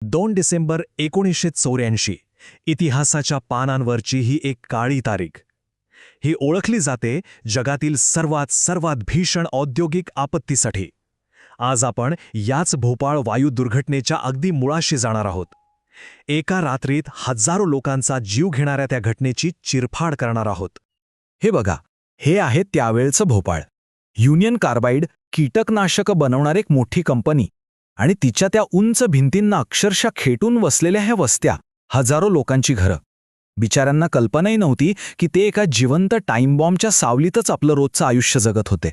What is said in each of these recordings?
2 डिसेंबर 1984 इतिहासाच्या पानांवरची ही एक काळी तारीख. ही ओळखली जाते जगातील सर्वात भीषण औद्योगिक आपत्तीसाठी. आज आपण याच भोपाळ वायू दुर्घटनेच्या अगदी मुळाशी जाणार आहोत. एका रात्रीत हजारो लोकांचा जीव घेणाऱ्या त्या घटनेची चिरफाड करणार आहोत. हे बघा, हे आहे त्यावेळचं भोपाळ. युनियन कार्बाइड कीटकनाशकं बनवणार एक मोठी कंपनी, आणि तिच्या त्या उंच भिंतींना अक्षरशः खेटून वसलेल्या ह्या वस्त्या, हजारो लोकांची घरं. बिचाऱ्यांना कल्पनाही नव्हती की ते एका जिवंत टाईम बॉम्बच्या सावलीतच आपलं रोजचं आयुष्य जगत होते.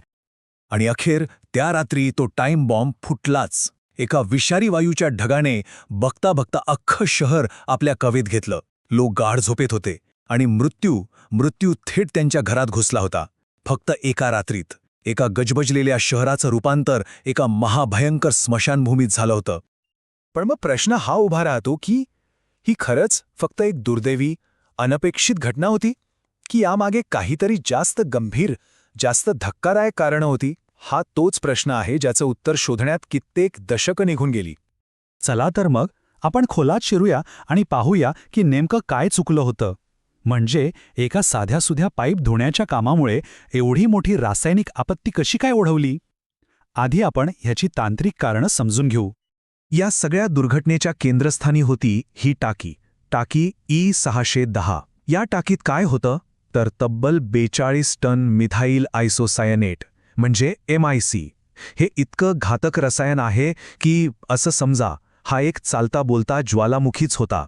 आणि अखेर त्या रात्री तो टाइम बॉम्ब फुटलाच. एका विषारी वायूच्या ढगाने बघता बघता अख्खं शहर आपल्या कवेत घेतलं. लोक गाढ झोपेत होते आणि मृत्यू थेट त्यांच्या घरात घुसला होता. फक्त एका रात्रीत एका गजबजलेल्या शहराचं रूपांतर एका महाभयंकर स्मशानभूमीत झालं होतं. पण मग प्रश्न हा उभा राहतो की ही खरंच फक्त एक दुर्दैवी, अनपेक्षित घटना होती, की यामागे काहीतरी जास्त गंभीर, जास्त धक्कादायक कारणं होती? हा तोच प्रश्न आहे ज्याचं उत्तर शोधण्यात कित्येक दशकं निघून गेली. चला तर मग आपण खोलात शिरूया आणि पाहूया की नेमकं काय चुकलं होतं. म्हणजे एका साध्यासुध्या पाईप धुण्याच्या कामामुळे एवढी मोठी रासायनिक आपत्ती कशी काय ओढवली? आधी आपण ह्याची तांत्रिक कारणं समजून घेऊ. या सगळ्या दुर्घटनेच्या केंद्रस्थानी होती ही टाकी E610. या टाकीत काय होतं तर तब्बल 42 टन मिथाईल आयसोसायनेट म्हणजे MIC. हे इतकं घातक रसायन आहे की असं समजा हा एक चालता बोलता ज्वालामुखीच होता.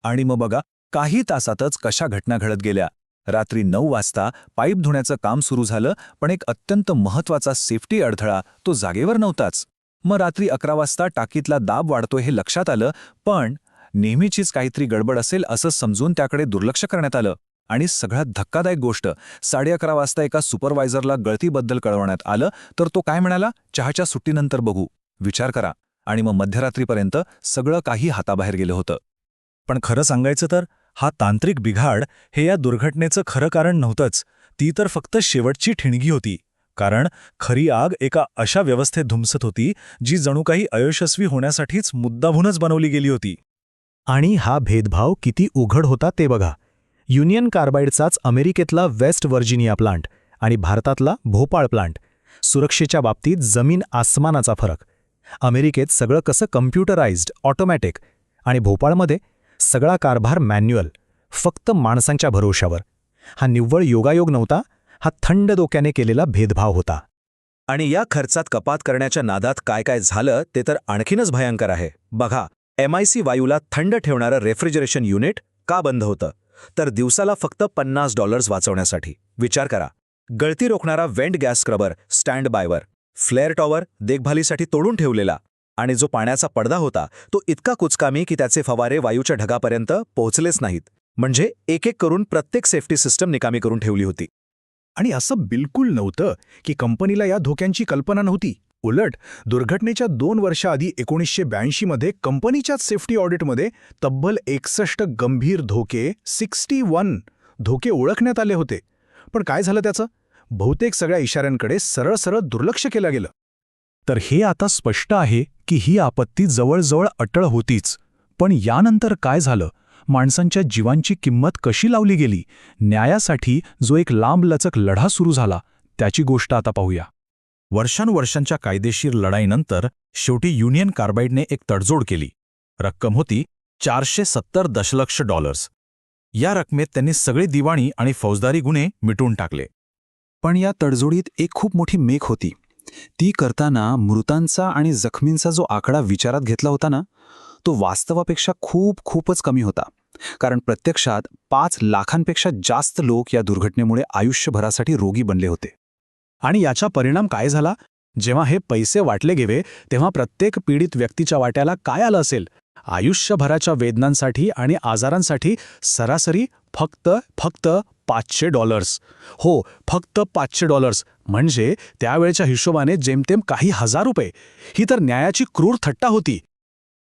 आणि मग बघा, काही तासातच कशा घटना घडत गेल्या. रात्री 9 वाजता पाईप धुण्याचं काम सुरू झालं, पण एक अत्यंत महत्त्वाचा सेफ्टी अडथळा तो जागेवर नव्हताच. मग रात्री 11 वाजता टाकीतला दाब वाढतो हे लक्षात आलं, पण नेहमीचीच काहीतरी गडबड असेल असं समजून त्याकडे दुर्लक्ष करण्यात आलं. आणि सगळ्यात धक्कादायक गोष्ट, 11:30 वाजता एका सुपरवायझरला गळतीबद्दल कळवण्यात आलं, तर तो काय म्हणाला, चहाच्या सुट्टीनंतर बघू. विचार करा. आणि मग मध्यरात्रीपर्यंत सगळं काही हाताबाहेर गेलं होतं. पण खरं सांगायचं तर हा तांत्रिक बिघाड हे या दुर्घटनेचं खरं कारण नव्हतंच. ती तर फक्त शेवटची ठिणगी होती. कारण खरी आग एका अशा व्यवस्थेत धुमसत होती जी जणू काही अयशस्वी होण्यासाठीच मुद्दामूनच बनवली गेली होती. आणि हा भेदभाव किती उघड होता ते बघा. युनियन कार्बाइडचाच अमेरिकेतला वेस्ट व्हर्जिनिया प्लांट आणि भारतातला भोपाळ प्लांट. सुरक्षेच्या बाबतीत जमीन आसमानाचा फरक. अमेरिकेत सगळं कसं कम्प्युटराइज्ड, ऑटोमॅटिक, आणि भोपाळमध्ये सगळा कारभार मॅन्युअल, फक्त माणसांच्या भरोशावर. हा निव्वळ योगायोग नव्हता, हा थंड डोक्याने केलेला भेदभाव होता. आणि या खर्चात कपात करण्याच्या नादात काय काय झालं ते तर आणखीनच भयंकर आहे. बघा, MIC वायूला थंड ठेवणारं रेफ्रिजरेशन युनिट का बंद होतं, तर दिवसाला फक्त $50 वाचवण्यासाठी. विचार करा. गळती रोखणारा वेंट गॅस स्क्रबर स्टँड बायवर, फ्लेअर टॉवर देखभालीसाठी तोडून ठेवलेला, आणि जो पाण्याचा पडदा होता तो इतका कुचकामी की त्याचे फवारे वायूच्या ढगापर्यंत पोहोचलेच नाहीत. म्हणजे एक करून प्रत्येक सेफ्टी सिस्टम निकामी करून ठेवली होती. आणि असं बिलकुल नव्हतं की कंपनीला या धोक्यांची कल्पना नव्हती. उलट दुर्घटनेच्या 2 वर्षाआधी 1982 कंपनीच्याच सेफ्टी ऑडिटमध्ये तब्बल 61 गंभीर धोके, 61 धोके ओळखण्यात आले होते. पण काय झालं त्याचं? बहुतेक सगळ्या इशाऱ्यांकडे सरळ दुर्लक्ष केलं गेलं. तर हे आता स्पष्ट आहे की ही आपत्ती जवळजवळ अटळ होतीच. पण यानंतर काय झालं? माणसांच्या जीवांची किंमत कशी लावली गेली? न्यायासाठी जो एक लांबलचक लढा सुरू झाला त्याची गोष्ट आता पाहूया. वर्षानुवर्षांच्या कायदेशीर लढाईनंतर शेवटी युनियन कार्बाइडने एक तडजोड केली. रक्कम होती $470 दशलक्ष. या रकमेत त्यांनी सगळे दिवाणी आणि फौजदारी गुन्हे मिटवून टाकले. पण या तडजोडीत एक खूप मोठी मेख होती. ती करताना मृतांचा आणि जखमींचा जो आकडा विचारात घेतला होता ना, तो वास्तवापेक्षा खूपच कमी होता. कारण प्रत्यक्षात 5 लाखांपेक्षा जास्त लोक या दुर्घटनेमुळे आयुष्यभरासाठी रोगी बनले होते. आणि याचा परिणाम काय झाला? जेव्हा हे पैसे वाटले गेले तेव्हा प्रत्येक पीडित व्यक्तीच्या वाट्याला काय आलं असेल? आयुष्यभराच्या वेदनांसाठी आणि आजारांसाठी सरासरी फक्त $500. हो, फक्त $500. म्हणजे त्यावेळच्या हिशोबाने जेमतेम काही हजार रुपये. ही तर न्यायाची क्रूर थट्टा होती.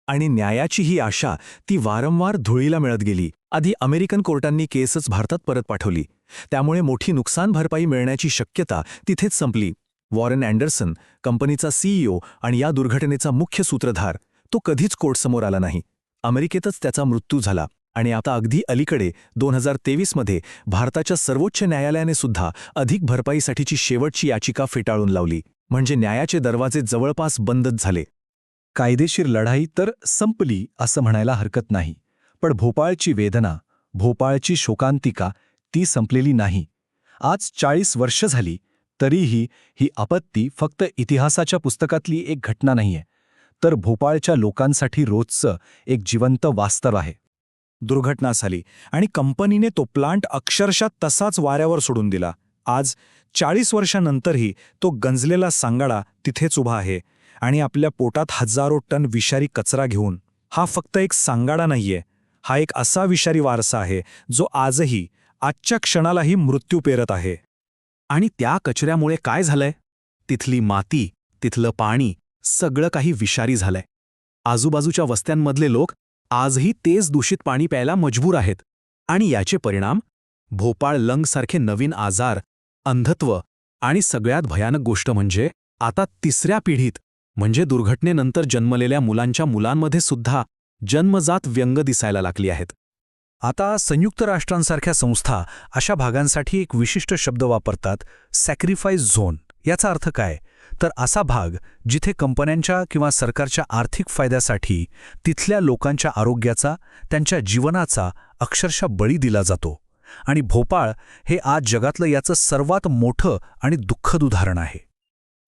आणि न्यायाची ही आशा ती वारंवार धुळीला मिळत गेली. आधी अमेरिकन कोर्टांनी केसच भारतात परत पाठवली. त्यामुळे मोठी नुकसान भरपाई मिळण्याची शक्यता तिथेच संपली. वॉरेन अँडरसन, कंपनीचा CEO आणि या दुर्घटनेचा मुख्य सूत्रधार, तो कधीच कोर्टसमोर आला नाही. अमेरिकेतच त्याचा मृत्यू झाला आणि आता अगदी अलीकडे 2023 मध्ये भारताच्या सर्वोच्च न्यायालयाने सुद्धा अधिक भरपाईसाठीची शेवटची याचिका फेटाळून लावली. म्हणजे न्यायाचे दरवाजे जवळपास बंदच झाले. कायदेशीर लढाई तर संपली असं म्हणायला हरकत नाही, पण भोपाळची वेदना, भोपाळची शोकांतिका ती संपलेली नाही. आज 40 वर्ष झाली तरीही ही आपत्ती फक्त इतिहासाच्या पुस्तकातली एक घटना नाहीये, तर भोपाळच्या लोकांसाठी रोजचं एक जिवंत वास्तव आहे. दुर्घटना झाली आणि कंपनीने तो प्लांट अक्षरशः तसाच वाऱ्यावर सोडून दिला. आज 40 वर्षांनंतरही तो गंजलेला सांगाडा तिथेच उभा आहे आणि आपल्या पोटात हजारो टन विषारी कचरा घेऊन. हा फक्त एक सांगाडा नाहीये, हा एक असा विषारी वारसा आहे जो आजही, आजच्या क्षणालाही मृत्यू पेरत आहे. आणि त्या कचऱ्यामुळे काय झालंय? तिथली माती, तिथलं पाणी, सगळं काही विषारी झालंय. आजूबाजूच्या वस्त्यांमधले लोक आजही तेच दूषित पाणी प्यायला मजबूर आहेत. आणि याचे परिणाम भोपाळ लंगसारखे नवीन आजार, अंधत्व आणि सगळ्यात भयानक गोष्ट म्हणजे आता तिसऱ्या पिढीत म्हणजे दुर्घटनेनंतर जन्मलेल्या मुलांच्या मुलांमध्ये सुद्धा जन्मजात व्यंग दिसायला लागली आहेत. आता संयुक्त राष्ट्रांसारख्या संस्था अशा भागांसाठी एक विशिष्ट शब्द वापरतात, सॅक्रिफाईस झोन. याचा अर्थ काय? तर असा भाग जिथे कंपन्यांच्या किंवा सरकारच्या आर्थिक फायद्यासाठी तिथल्या लोकांच्या आरोग्याचा, त्यांच्या जीवनाचा अक्षरशः बळी दिला जातो. आणि भोपाळ हे आज जगातलं याचं सर्वात मोठं आणि दुःखद उदाहरण आहे.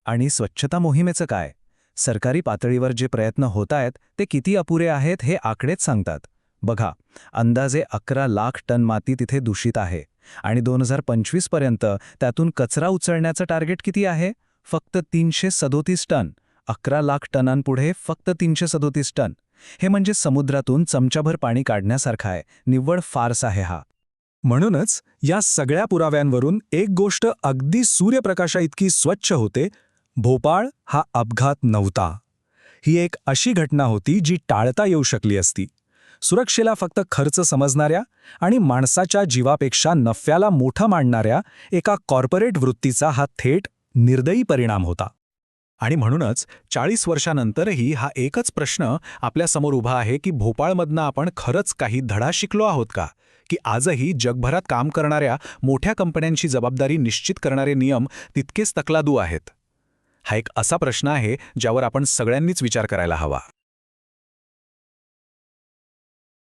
आणि स्वच्छता मोहिमेचं काय? सरकारी पातळीवर जे प्रयत्न होत आहेत ते किती अपुरे आहेत हे आकडेच सांगतात. बघा, अंदाजे 11 लाख टन माती तिथे दूषित आहे आणि 2025 पर्यंत त्यातून कचरा उचलण्याचं टार्गेट किती आहे? फक्त 337 टन. 11 लाख टनांपुढे फक्त 337 टन. हे म्हणजे समुद्रातून चमचाभर पाणी काढण्यासारखं आहे. निव्वळ फार्स आहे हा. म्हणूनच या सगळ्या पुराव्यांवरून एक गोष्ट अगदी सूर्यप्रकाशाइतकी स्वच्छ होते: भोपाळ हा अपघात नव्हता. ही एक अशी घटना होती जी टाळता येऊ शकली असती. सुरक्षेला फक्त खर्च समजणाऱ्या आणि माणसाच्या जीवापेक्षा नफ्याला मोठा मानणाऱ्या एका कॉर्पोरेट वृत्तीचा हा थेट, निर्दयी परिणाम होता. आणि म्हणूनच 40 वर्षांनंतरही हा एकच प्रश्न आपल्यासमोर उभा आहे की भोपाळमधनं आपण खरंच काही धडा शिकलो आहोत का? की आजही जगभरात काम करणाऱ्या मोठ्या कंपन्यांची जबाबदारी निश्चित करणारे नियम तितकेच तकलादू आहेत? हा एक असा प्रश्न आहे ज्यावर आपण सगळ्यांनीच विचार करायला हवा.